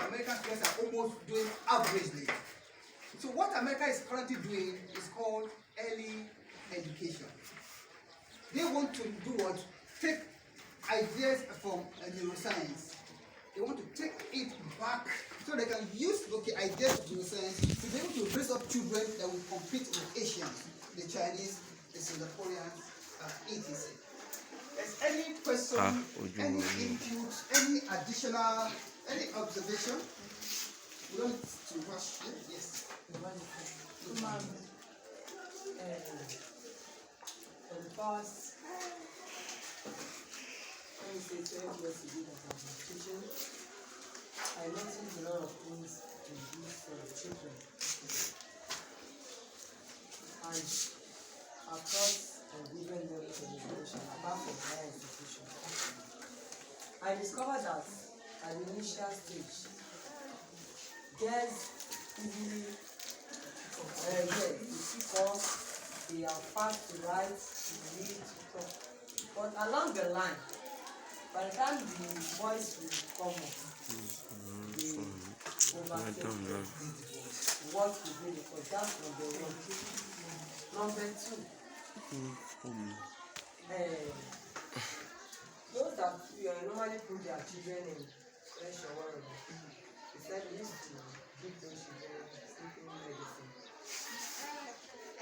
American students are almost doing averagely. So what America is currently doing is called early education. They want to do what? Take ideas from neuroscience. They want to take it back so they can use ideas of neuroscience to be able to raise up children that will compete with Asians, the Chinese, the Singaporeans, etc. There's any question, any input, any additional, any observation? We don't need to rush. Yes. For the past, let me say 12 years ago that I've been teaching, I noticed a lot of things in these children. And across different levels of education, apart from higher institution, I discovered that at the initial stage, girls easily because they are fast to write, to read, to talk. But along the line, by the time the voice will come up, they overtake what we did because that's number one. Number two, those that normally put their children in special world, they said they used to give those children sleeping medicine.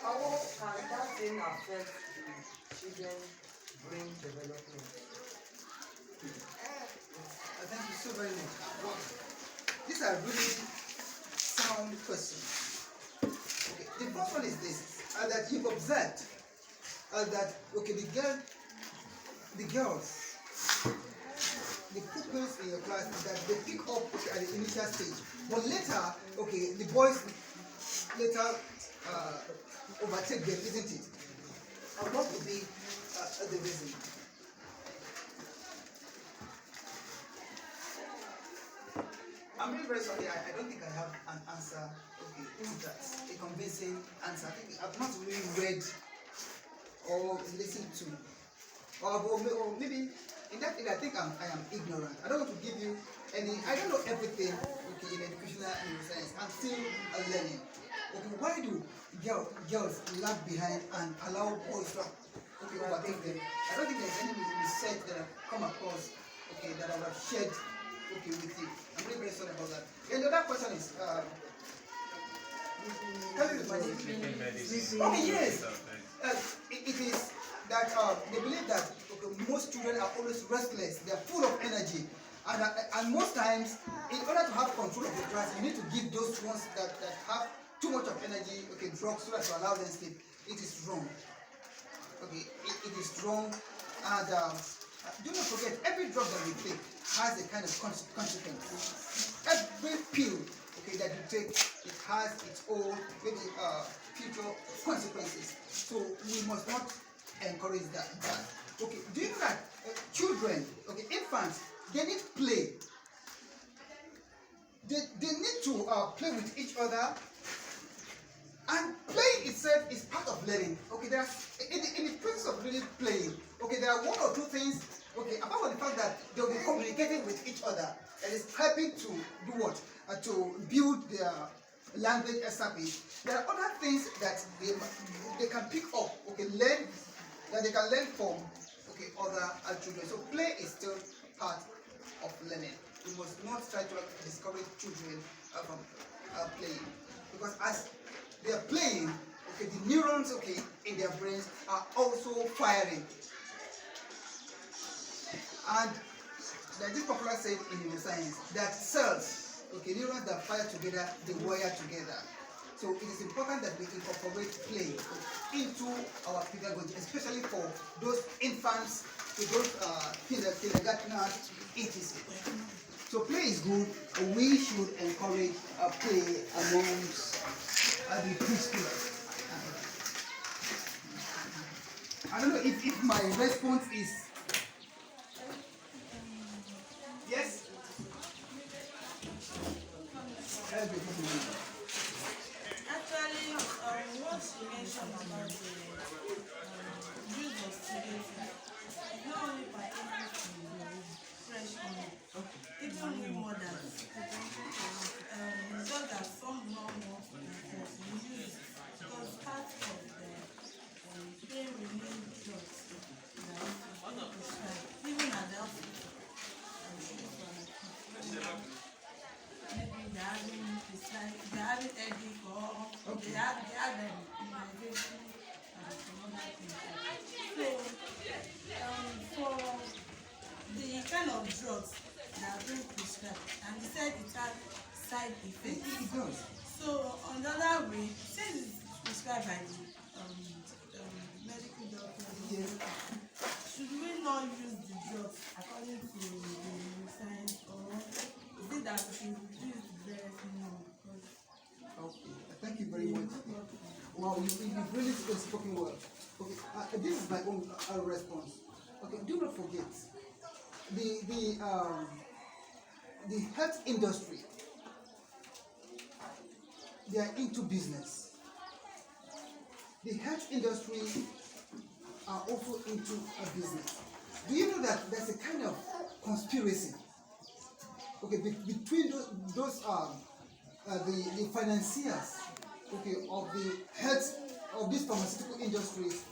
How can that thing affect the children's brain development? Thank you so very much. Well, these are really sound questions. Okay, the first one is this: that you've observed that the girls, the pupils in your class, that they pick up at the initial stage, but later, the boys later overtake them, isn't it? And what would be the reason? I'm really very sorry. I don't think I have an answer. To that, a convincing answer. I think I've not really read or listened to, or maybe in that case I think I am ignorant. I don't want to give you any. I don't know everything in educational neuroscience. I'm still learning. Why do girls lag behind and allow boys to overtake them? I don't think there's any research that I've come across that I would have shared with you. I'm really very sorry about that. And the other question is yes. It is that they believe that most children are always restless. They are full of energy, and most times, in order to have control of the class, you need to give those ones that have too much of energy, drugs, so that to allow them sleep. It is wrong. It is wrong, and do not forget, every drug that we take has a kind of consequence. Every pill that you take, it has its own future consequences. So we must not encourage that. Do you know that children, infants, they need play. They need to play with each other, and playing itself is part of learning. There are, in the process of really playing, there are one or two things. Apart from the fact that they'll be communicating with each other, and it's helping to do what? To build their language established. There are other things that they can pick up, learn, that they can learn from other children. So play is still part of learning. We must not try to discourage children from playing, because as they are playing, the neurons in their brains are also firing. And there's this popular saying in neuroscience that cells, neurons that fire together, they wire together. So it is important that we incorporate play into our pedagogy, especially for those infants, those kindergartners, etc. So play is good. We should encourage play amongst the preschoolers. I don't know if my response is yes. Actually, what you mentioned about the use of students is not only pertaining to fresh money, even new mothers. they're having headache or they have immunization and some other things. So for the kind of drugs that are being prescribed, and he said it has side effects. It does. So on the other way, since it's prescribed by the medical doctor, Yes. should we not use the drugs according to the neuroscience, or is it that we should use the various more? Okay. Thank you very much. Wow, you've really spoken well. Okay, this is my own response. Okay, do not forget the health industry. They are into business. The health industry are also into a business. Do you know that there's a kind of conspiracy, okay, between those the financiers, okay, of the health of these pharmaceutical industries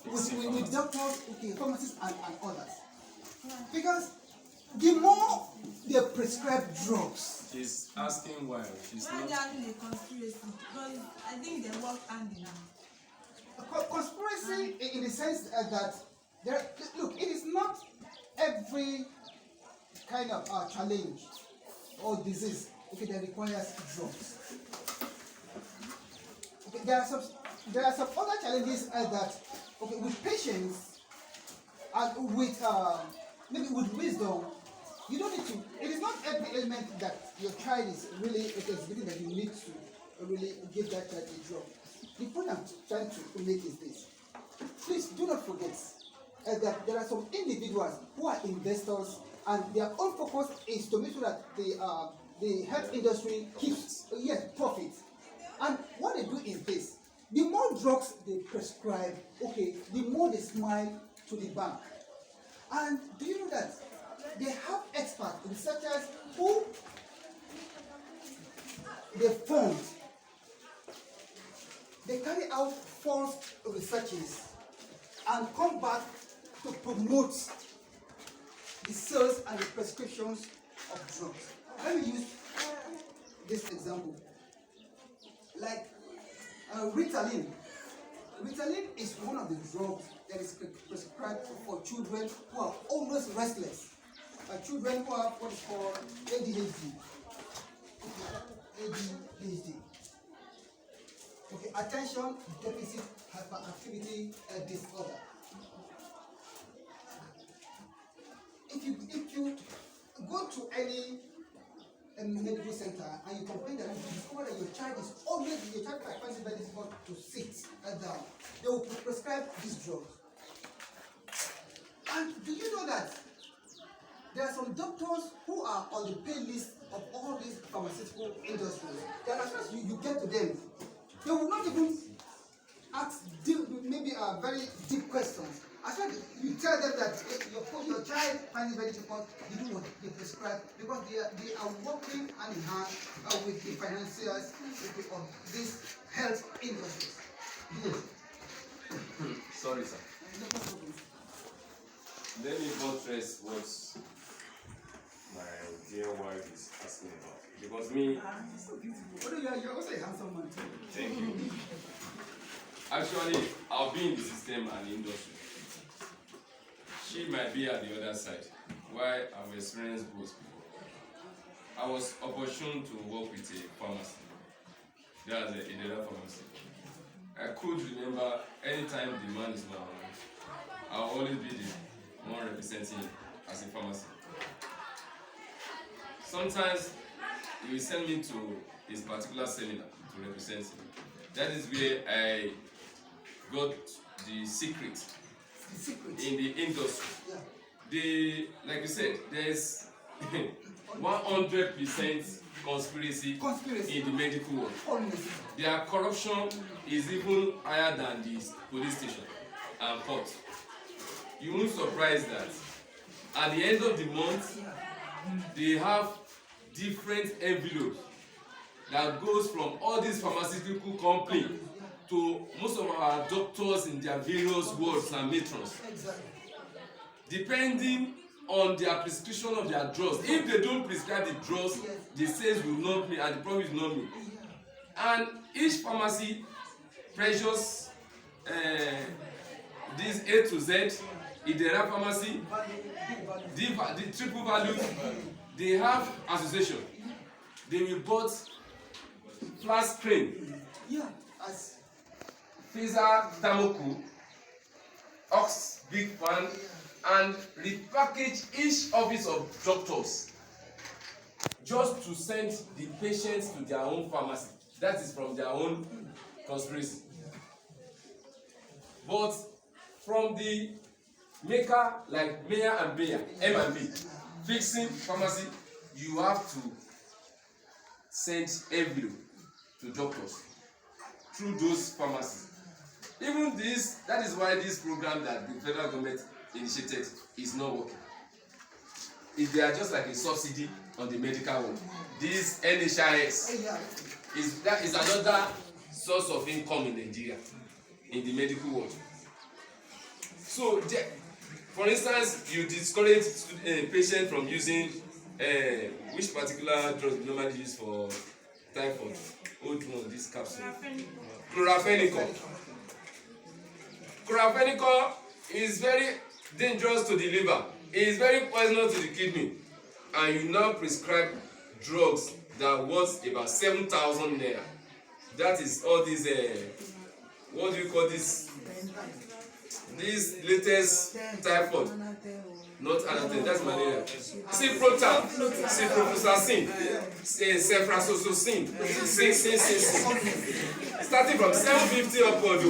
with doctors, okay, pharmacists and others, because the more they prescribe drugs. She's asking why. She's Why not. they having a conspiracy? Because I think they work hand in hand. Conspiracy in the sense that look, it is not every kind of challenge or disease, okay, that requires drugs. Okay, there are some other challenges that, okay, with patience and with maybe with wisdom, you don't need to. It is not every element that your child is really exhibiting that you need to really give that child a drug. The point I'm trying to make is this: please do not forget that there are some individuals who are investors, and their own focus is to make sure that the health industry keeps profit. And what they do is this: the more drugs they prescribe, okay, the more they smile to the bank. And do you know that they have expert researchers who they fund? They carry out false researches and come back to promote the sales and the prescriptions of drugs. Let me use this example. Like Ritalin. Ritalin is one of the drugs that is prescribed for children who are always restless. Children who have what is called ADHD. ADHD. Okay, attention deficit hyperactivity disorder. If you go to any medical center and you complain that you discover that your child finds it very difficult to sit down, they will prescribe this drug. And do you know that there are some doctors who are on the pay list of all these pharmaceutical industries? That as soon as you get to them, they will not even ask maybe very deep questions. As soon as you tell them that your child finds it very difficult, you do what they prescribe, because they are working hand in hand with the financiers of these health industries. Yes. Sorry, sir. Let me buttress what my dear wife is asking about. Because me. So beautiful. You're also a handsome man too. Thank you. Actually, I've been in the system and the industry. She might be at the other side, why I've experienced both before. I was opportune to work with a pharmacy. That's a data pharmacy. I could remember anytime the man is not around, I'll always be the one representing him as a pharmacy. Sometimes he will send me to his particular seminar to represent him. That is where I got the secret in the industry. Yeah. Like you said, there's 100% conspiracy in the medical world. Their corruption is even higher than the police station and court. You won't surprise that at the end of the month, they have different envelopes that goes from all these pharmaceutical companies to most of our doctors in their various wards and matrons. Depending on their prescription of their drugs. If they don't prescribe the drugs, the sales will not meet and the profit will not meet. And each pharmacy pressures this A to Z. In the rap pharmacy, the triple value, they have association. They will bought flash cream, Pfizer Thermocool, Ox Big Fan, and repackage each office of doctors just to send the patients to their own pharmacy. That is from their own conspiracy. But from the maker like Mayer and Bayer, M&B, fixing pharmacy, you have to send envelope to doctors through those pharmacies. Even this, that is why this program that the federal government initiated is not working. If they are just like a subsidy on the medical one, this NHIS is another source of income in Nigeria, in the medical world. So, for instance, you discourage a patient from using which particular drug we normally use for typhoid? Old one, this capsule. Chloramphenicol. Chloramphenicol is very dangerous to the liver. It is very poisonous to the kidney. And you now prescribe drugs that worth about 7,000 naira. That is all these, what do you call this? This latest typhoid, not Anatem, that's malaria. Ciprotab, ciprofloxacin, ceftriaxone, starting from 750 upward.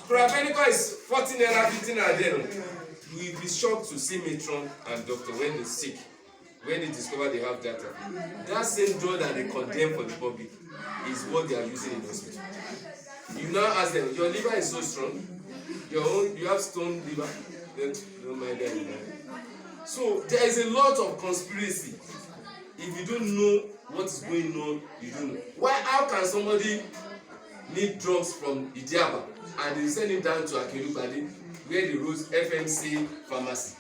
Chloramphenicol is 14 naira, 15 naira then. You will be shocked to see matron and doctor when they sick, when they discover they have data. That same drug that they condemn for the public is what they are using in the hospital. You now ask them, your liver is so strong, you have stone liver, then don't mind that. So there is a lot of conspiracy. If you don't know what is going on, you don't know. How can somebody need drugs from Idiaba and they send him down to Akerubade where they wrote FMC pharmacy?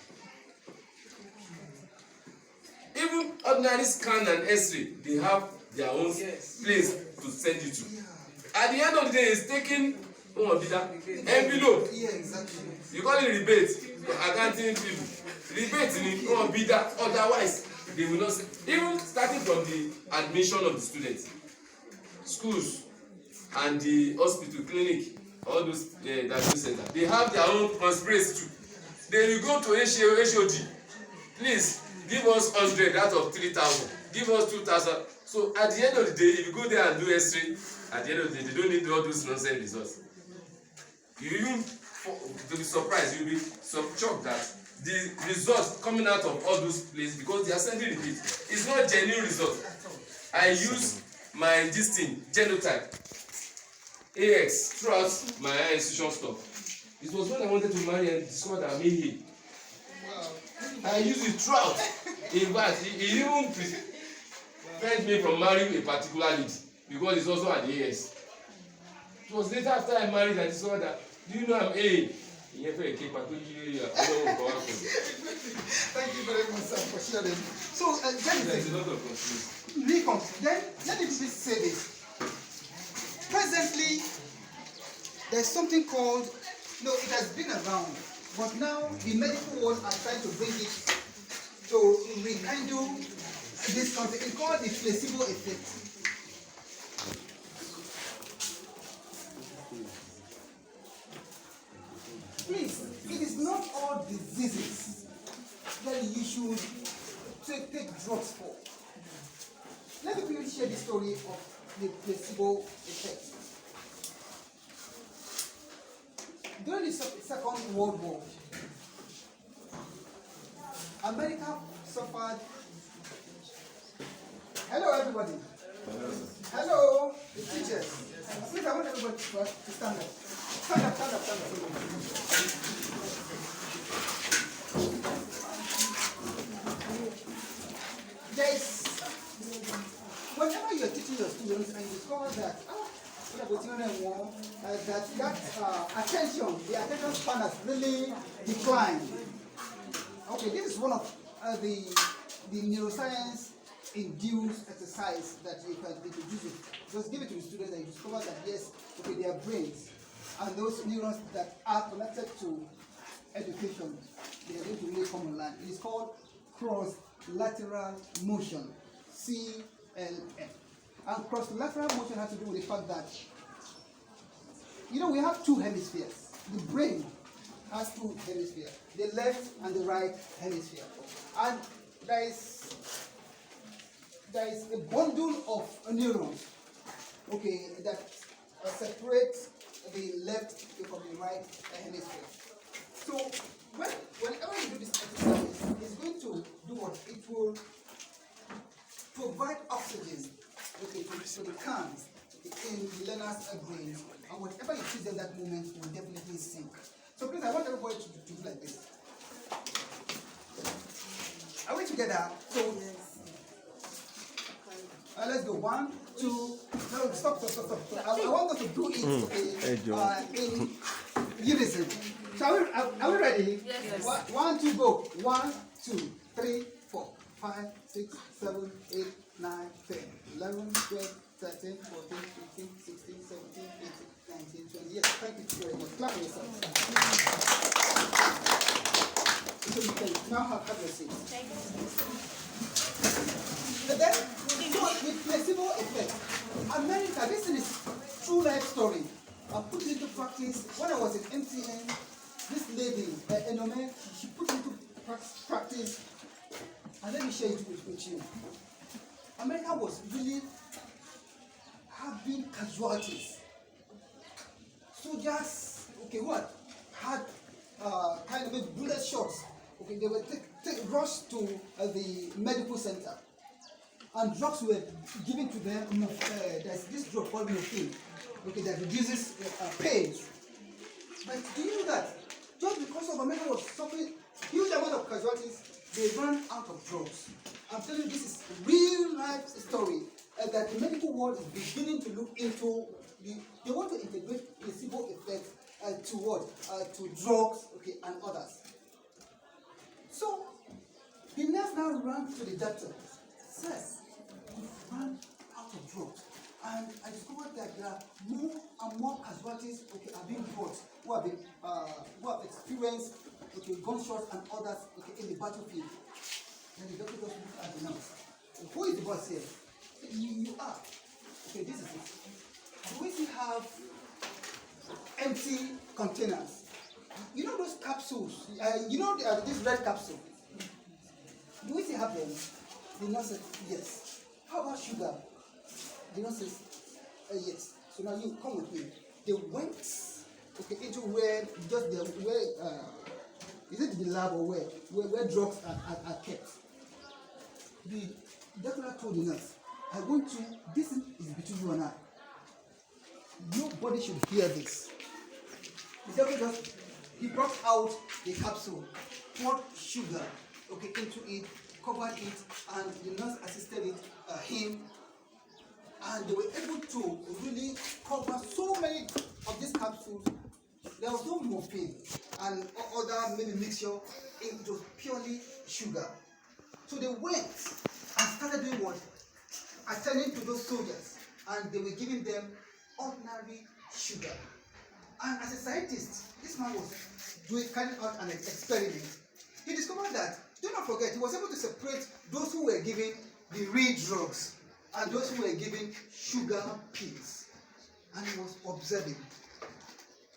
Even ordinary scan and X-ray, they have their own place to send you to. At the end of the day, it's taking envelope. You call it rebate. Accounting people. Rebate, otherwise, they will not say. Even starting from the admission of the students, schools, and the hospital, clinic, all those diagnosis centers, they have their own conspiracy too. They will go to HOD. Please give us 100 out of 3,000. Give us 2,000. So at the end of the day, if you go there and do X-ray, at the end of the day, they don't need all those nonsense results. You even, to be surprised, you'll be shocked that the results coming out of all those places, because they are sending repeat, it's not genuine result. I use my genotype AX throughout my institution stuff. It was when I wanted to marry and discovered that I'm here. I use it throughout. In fact, he even prevented me from marrying a particular lady because it's also an AS. It was later after I married I discovered that, do you know I'm A? Thank you very much, sir, for sharing. So, there's a lot of confusion. Then let me just say this. Presently, there's something called, it has been around, but now the medical world are trying to bring it to rekindle this concept. It's called the placebo effect. Please, it is not all diseases that you should take drugs for. Let me quickly share the story of the placebo effect. During the Second World War, America suffered. Hello, everybody. Hello, the teachers. Please, I want everybody to stand up. Stand up. Whenever you are teaching your students and you discover that the attention span has really declined. Okay, this is one of the neuroscience induced exercise that you can introduce it. Just give it to the students and you discover that yes, okay, their brains and those neurons that are connected to education, they are going to really come online. It is called cross-lateral motion, CLM. And cross-lateral motion has to do with the fact that, you know, we have two hemispheres. The brain has two hemispheres, the left and the right hemisphere. And there is a bundle of neurons, okay, that separates the left from the right hemisphere. So whenever you do this exercise, it's going to do what? It will provide oxygen, okay, to the currents in the learner's brain, and whatever you teach them that moment will definitely sink. So please, I want everybody to do like this. Are we together? So let's go. 1, 2. No, stop. I want us to do it in unison. So are we ready? Yes. 1, 2, go. 1, 2, 3, 4, 5, 6, 7, 8, 9, 10, 11, 12, 13, 14, 15, 16, 17, 18, 19, 20. Yes, thank you very much. Clap for yourself. So you can now have your seat. Thank you. And then, with placebo effect, America, this is true life story. I put it into practice when I was in MTN. This lady, Enome, she put it into practice, and let me share it with you. America was really having casualties. Soldiers, okay, what had kind of bullet shots. Okay, they were rushed to the medical center, and drugs were given to them. There's this drug called morphine, okay, that reduces pain. But do you know that just because of America was suffering huge amount of casualties, they ran out of drugs? I'm telling you, this is real life story that the medical world is beginning to look into. They want to integrate placebo effect to what? To drugs, okay, and others. So the nurse now ran to the doctor. Says, we've run out of drugs. And I discovered that there are more and more casualties, okay, are being brought who have experienced, okay, gunshots and others, okay, in the battlefield. And the doctor just looked at the nurse. Who is the boss here? You are. Okay, this is it. Do we still have empty containers? You know those capsules? You know this red capsule? Do we still have them? The nurse said yes. How about sugar? The nurse says yes. So now you come with me. They went, okay, into where is it the lab or where drugs are kept? The doctor told the nurse, this is between you and I. Nobody should hear this. The doctor he brought out the capsule, poured sugar, okay, into it, covered it, and the nurse assisted him, and they were able to really cover so many of these capsules. There was no morphine and other maybe mixture, it was purely sugar. So they went and started doing what? Attending to those soldiers, and they were giving them ordinary sugar. And as a scientist, this man was carrying out an experiment. He discovered that, do not forget, he was able to separate those who were given the real drugs and those who were given sugar pills. And he was observing.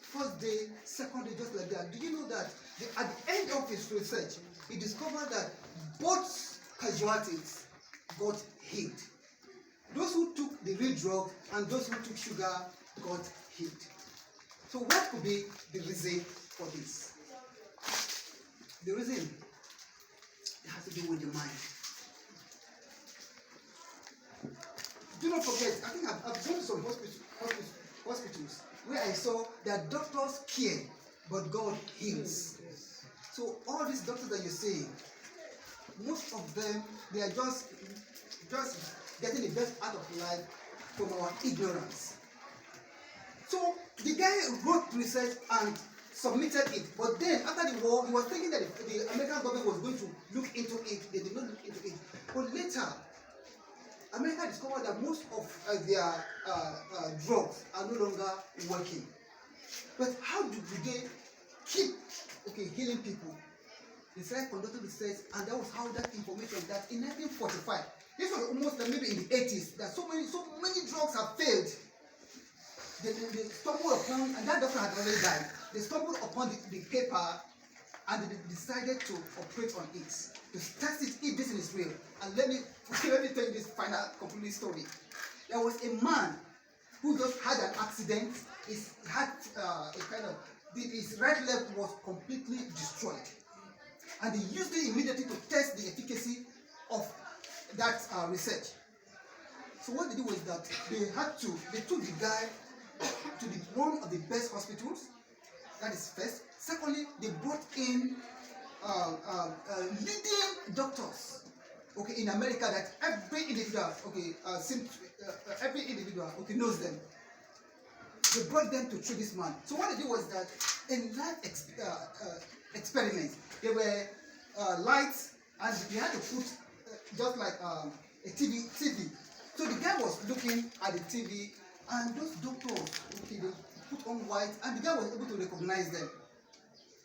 First day, second day, just like that. Do you know that at the end of his research, he discovered that both casualties got healed. Those who took the real drug and those who took sugar got healed. So what could be the reason for this? The reason, it has to do with the mind. Do not forget, I think I've been to some hospitals where I saw that doctors care, but God heals. So all these doctors that you see, most of them, they are just getting the best out of life from our ignorance. So the guy wrote research and submitted it. But then, after the war, he was thinking that the American government was going to look into it. They did not look into it. But later, America discovered that most of their drugs are no longer working. But how do they keep healing people? They started conducting research, and that was how that information that in 1945, this was almost like maybe in the 80s, that so many drugs have failed. They stumbled upon, and that doctor had already died. They stumbled upon the paper, and they decided to operate on it, to test it if this is real. And let me tell you this final complete story. There was a man who just had an accident. His right leg was completely destroyed, and they used it immediately to test the efficacy of that research. So what they did was that they took the guy to one of the best hospitals. That is first. Secondly, they brought in leading doctors, in America, that every individual, knows them. They brought them to treat this man. So what they did was that in live experiments, there were lights, and they had to put just like a TV. So the guy was looking at the TV, and those doctors, they put on white, and the guy was able to recognize them.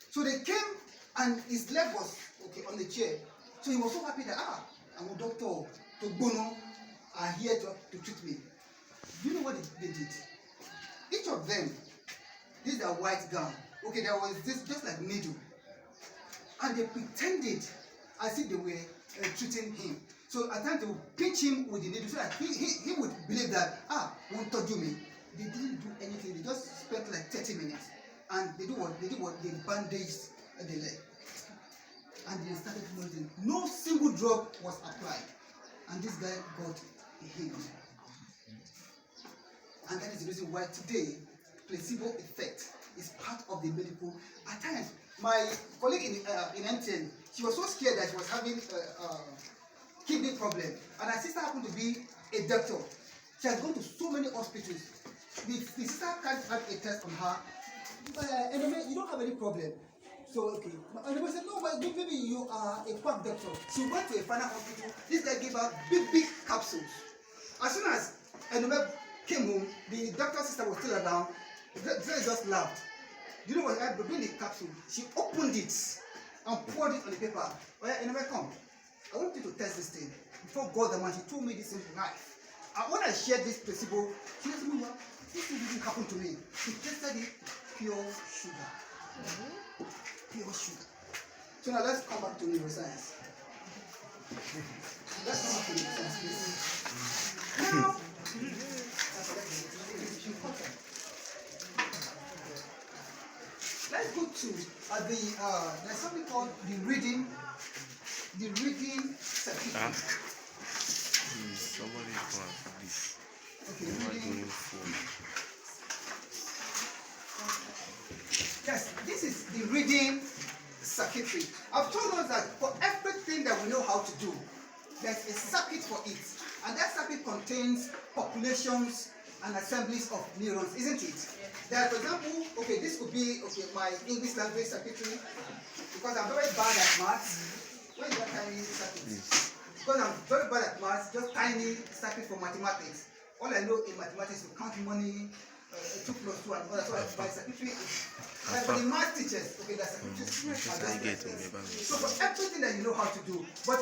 So they came, and his leg was on the chair. So he was so happy that I'm a doctor, to Bono, are here to treat me. Do you know what they did? Each of them, this is a white gown. There was this just like needle, and they pretended as if they were treating him. So at times they would pinch him with the needle so that he would believe that won't touch me. They didn't do anything. They just spent like 30 minutes, and they bandaged the leg, and they started noticing no single drug was applied, and this guy got healed. And that is the reason why today placebo effect is part of the medical. At times, my colleague in MTN, she was so scared that she was having kidney problem, and her sister happened to be a doctor. She has gone to so many hospitals. The sister can't have a test on her. Anyway, you don't have any problem. So anyway, said, no, but maybe you are a quack doctor. She went to a final hospital. This guy gave her big capsules. As soon as Anime came home, the doctor's sister was still around. The doctor just laughed. You know what I had? Between the capsule, she opened it and poured it on the paper. Anime, come. I want you to test this thing. Before God the man, she told me this in life. And when I shared this placebo, she said, what? This thing didn't happen to me. She tested it, pure sugar. Pure sugar. So now let's come back to neuroscience. Let's come back to neuroscience, please. Now, let's go to there's something called the reading certificate. Somebody for this. Reading. Yes, this is the reading circuitry. I've told us that for everything that we know how to do, there's a circuit for it, and that circuit contains populations and assemblies of neurons, isn't it? There, for example, this could be my English language circuitry, because I'm very bad at maths. Where is that tiny circuit? Because I'm very bad at maths, just tiny circuit for mathematics. All I know in mathematics is to count money, 2 plus 2 and all that. So my circuitry is like for the math teachers, that's circuitry. So for everything that you know how to do. But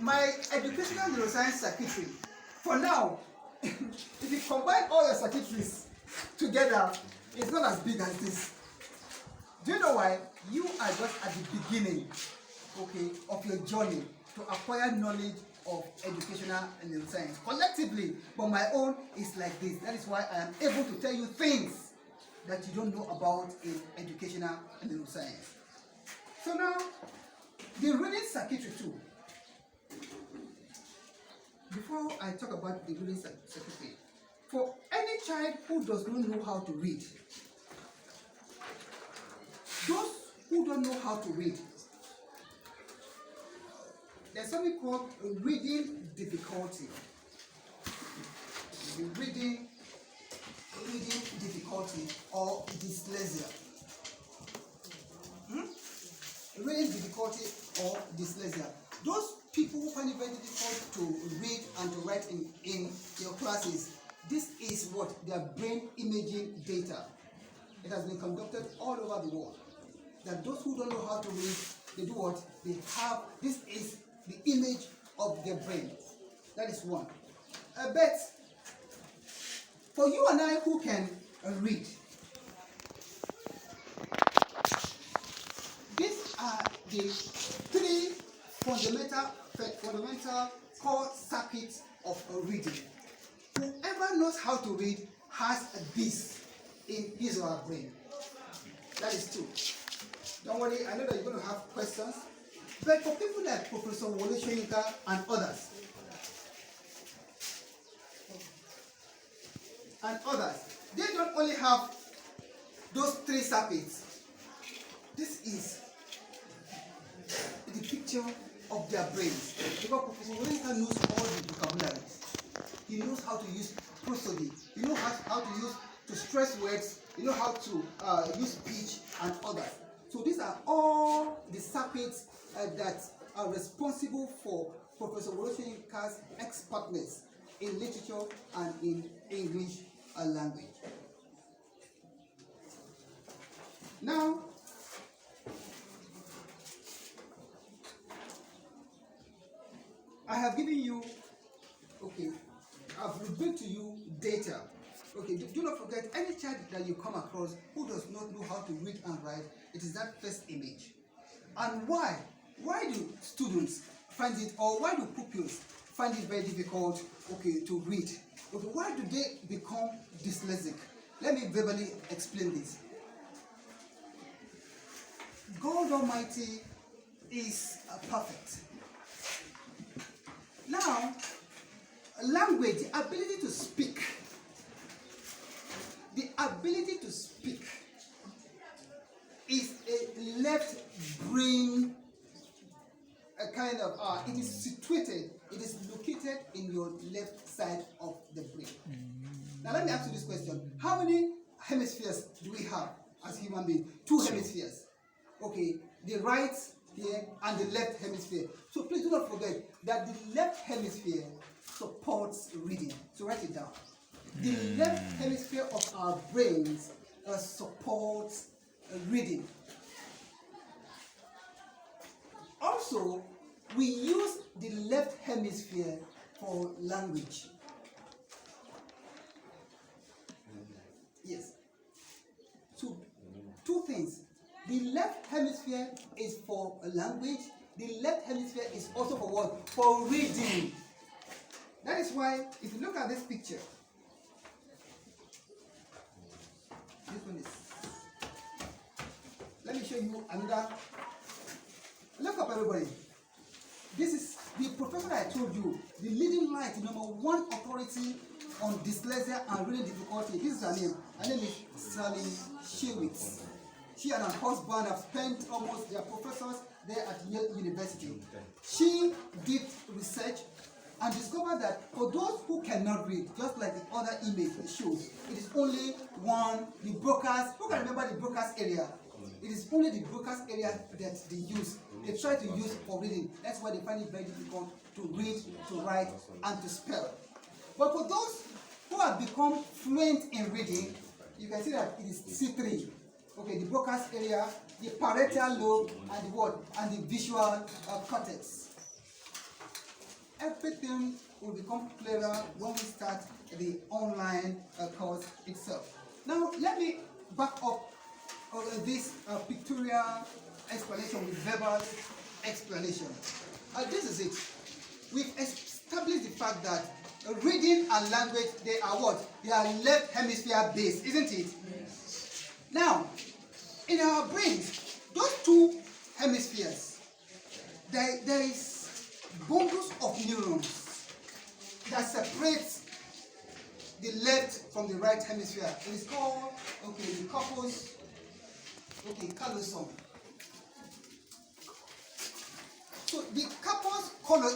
my educational neuroscience circuitry, for now, if you combine all your circuitries together, it's not as big as this. Do you know why? You are just at the beginning, of your journey to acquire knowledge of educational neuroscience collectively, but my own is like this. That is why I am able to tell you things that you don't know about in educational neuroscience. So now, the reading circuitry too. Before I talk about the reading circuitry, for any child who does not know how to read, those who don't know how to read, there's something called reading difficulty. Reading difficulty or dyslexia. reading difficulty or dyslexia. Those people who find it very difficult to read and to write in your classes, this is what their brain imaging data. It has been conducted all over the world. That those who don't know how to read, they do what? They have, this is the image of their brain. That is one. But for you and I who can read, these are the three fundamental core circuits of reading. Whoever knows how to read has this in his or her brain. That is two. Don't worry, I know that you're going to have questions. But for people like Professor Wole Soyinka and others, they don't only have those three circuits. This is the picture of their brains. Because Professor Wole Soyinka knows all the vocabulary. He knows how to use prosody. He knows how to use to stress words. He knows how to use speech and others. So these are all the circuits that are responsible for Professor Wole Soyinka's expertness in literature and in English language. Now, I have given you, okay, I've revealed to you data. Okay, do not forget, any child that you come across who does not know how to read and write, it is that first image. And why? Why do students find it, or why do pupils find it very difficult, okay, to read? Okay, why do they become dyslexic? Let me verbally explain this. God Almighty is perfect. Now, language, the ability to speak, is a left brain kind of, it is situated, it is located in your left side of the brain. Now let me ask you this question. How many hemispheres do we have as human beings? Two hemispheres. Okay, the right here and the left hemisphere. So please do not forget that the left hemisphere supports reading. So write it down. The left hemisphere of our brains supports reading. Also, we use the left hemisphere for language. Yes. So, two things. The left hemisphere is for language. The left hemisphere is also for what? For reading. That is why, if you look at this picture, this one is. Let me show you another. Look up, everybody. This is the professor I told you, the leading light, the #1 authority on dyslexia and reading difficulty. This is her name. Her name is Sally Shewitz. She and her husband have spent almost, their professors there at Yale University. She did research and discovered that for those who cannot read, just like the other image shows, it is only one, the Broca's, who can remember the Broca's area? It is only the Broca's area that they use. They try to use for reading. That's why they find it very difficult to read, to write, and to spell. But for those who have become fluent in reading, you can see that it is C3. Okay, the Broca's area, the parietal lobe, and the what? And the visual cortex. Everything will become clearer when we start the online course itself. Now, let me back up this pictorial explanation with verbal explanation. This is it. We've established the fact that reading and language, they are what? They are left hemisphere based, isn't it? Yes. Now, in our brains, those two hemispheres, there is bundles of neurons that separate the left from the right hemisphere. It is called, okay, the corpus, okay, callosum. So the corpus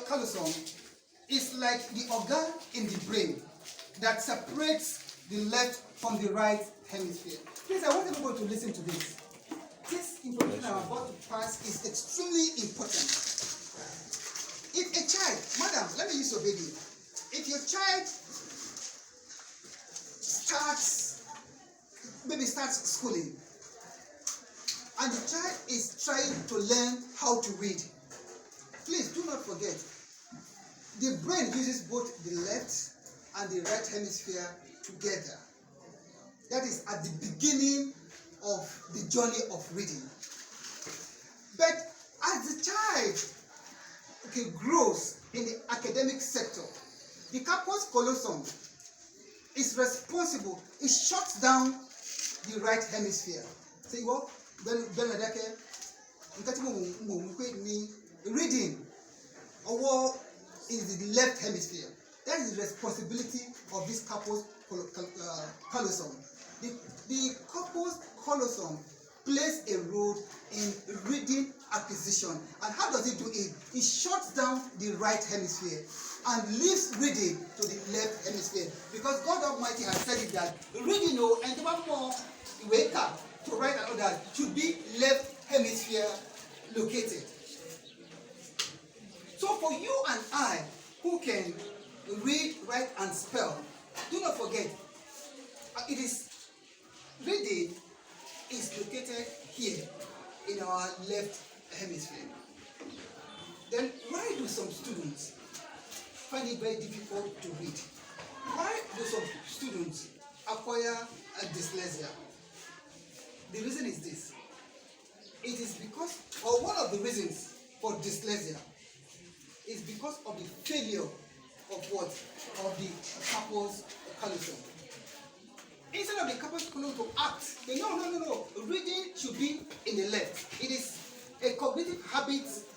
callosum is like the organ in the brain that separates the left from the right hemisphere. Please, I want everybody to listen to this. This information I'm about to pass is extremely important. If a child, madam, let me use your baby. If your child starts schooling, and the child is trying to learn how to read, please do not forget, the brain uses both the left and the right hemisphere together. That is at the beginning of the journey of reading. But as the child grows in the academic sector, the corpus callosum is responsible. It shuts down the right hemisphere. Say what? Reading or is the left hemisphere. That is the responsibility of this corpus callosum. The corpus callosum plays a role in reading acquisition. And how does it do it? It shuts down the right hemisphere and leaves reading to the left hemisphere. Because God Almighty has said it that reading and more wake up to write and others should be left hemisphere located. So for you and I who can read, write, and spell, do not forget, reading is located here in our left hemisphere. Then why do some students find it very difficult to read? Why do some students acquire dyslexia? The reason is this. It is because, or one of the reasons for dyslexia is because of the failure of what? Of the corpus callosum. Instead of the corpus callosum to act, no, reading should be in the left. It is a cognitive habit